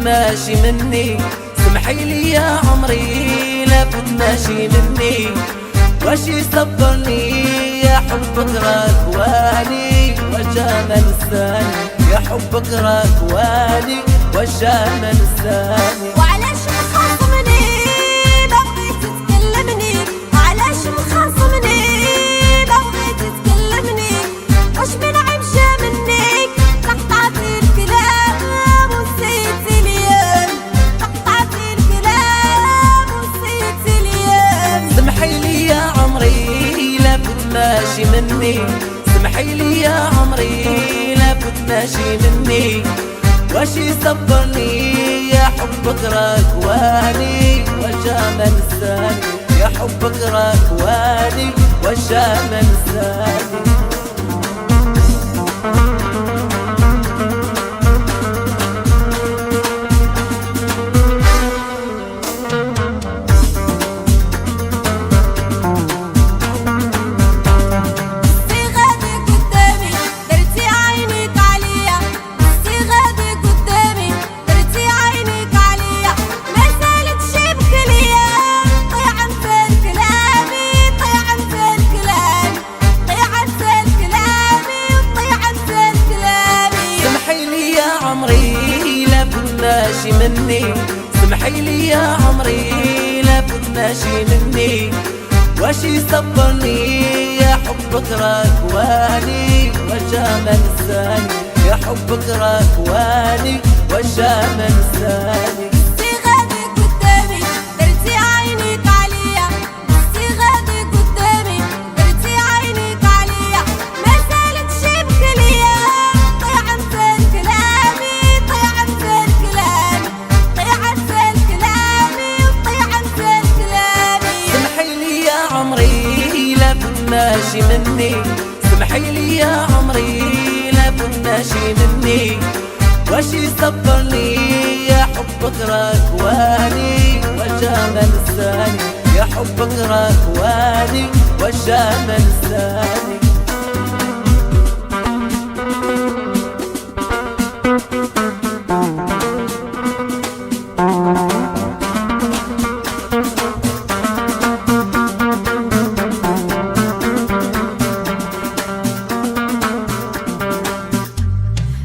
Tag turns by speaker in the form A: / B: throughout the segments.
A: ماشي مني، سمحي لي يا عمري لا تماشي مني، واش يصبرني يا حبك راكواني وجامل الثاني، يا حبك راكواني وجامل الثاني.
B: وعلاش مخاصمني ما بغيت تكلمني، علاش مخاصمني ما بغيت تكلمني، واش من عمشة منك قطعتي الكلام ونسيتي اليوم، قطعتي الكلام ونسيتي اليوم.
A: سمحي لي يا عمري لا تماشي مني، سمحي لي يا عمري لا تماشي مني، واش يصبرني يا حبك راكواني وجامل الثاني، يا حبك راكواني وجامل الثاني. ماشي مني، سمحي لي يا عمري لا تماشي مني، واش يصبرني يا حبك راكواني وجامل الثاني، يا حبك راكواني وجامل الثاني. ماشي مني، سمحي لي يا عمري لا تماشي مني، واش يصبرني يا حبك راكواني وجامل الثاني، يا حبك راكواني وجامل الثاني.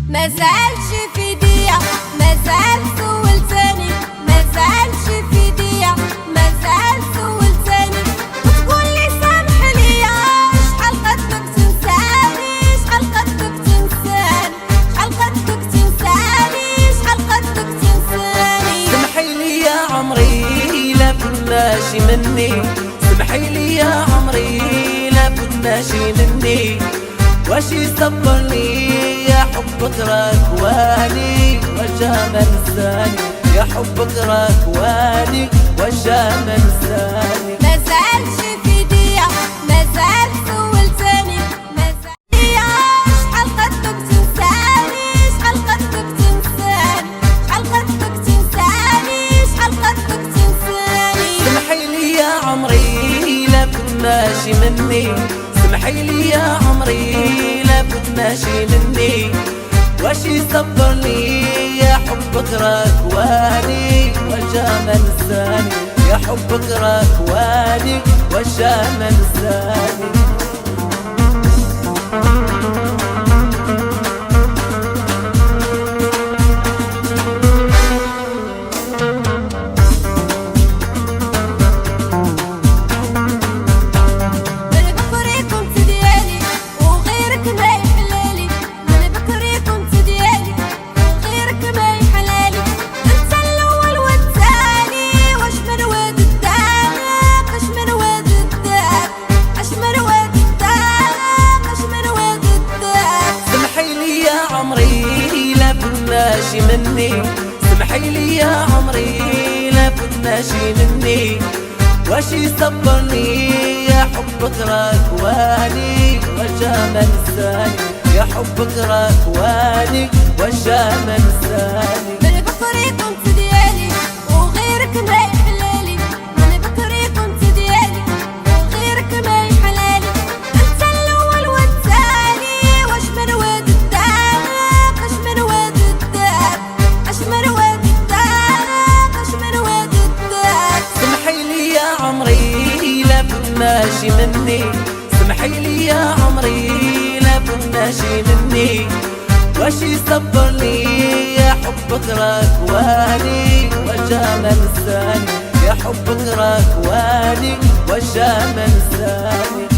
B: مازالش في ديا مازال سولتني، مازالش في ديا مازال سولتني، وتقولي سامح ليا شحال قدك تنساني، شحال قدك تنساني، شحال قدك تنساني، شحال قدك تنساني.
A: سمحي لي يا عمري لا تماشي مني، سمحي لي يا عمري لا تماشي مني، واش يصبرني يا حبك راكواني وجامل الثاني، يا حبك راكواني وجامل الثاني.
B: مازالش في ديا مازال سولتني، مازال ديا شحال قدك تنساني، شحال قدك تنساني، شحال قدك تنساني، شحال قدك تنساني.
A: سمحي لي يا عمري لا تماشي مني، سمحي لي يا عمري لا تماشي مني، واش يصبرني يا حبك راكواني وجامل الثاني، يا حبك راكواني وجامل الثاني.
B: انت الاول والثاني واش من ود الداني،
A: ماشي مني، واش يصبرني يا حبك راكواني وجا منساني، يا حبك راكواني وجا منساني.
B: من بكري كنت ديالي وغيرك ما يحلالي، من بكري كنت ديالي وغيرك ما يحلالي، انت الاول والثاني واش من واد الدار، اش من واد الدار، اش من واد الدار، اش من واد الدار.
A: سمحي لي يا عمري لا ماشي مني، سمحي لي يا عمري لا ماشي مني، واش يصبرني يا حبك راكواني وجا منساني، يا حبك راكواني وجا منساني.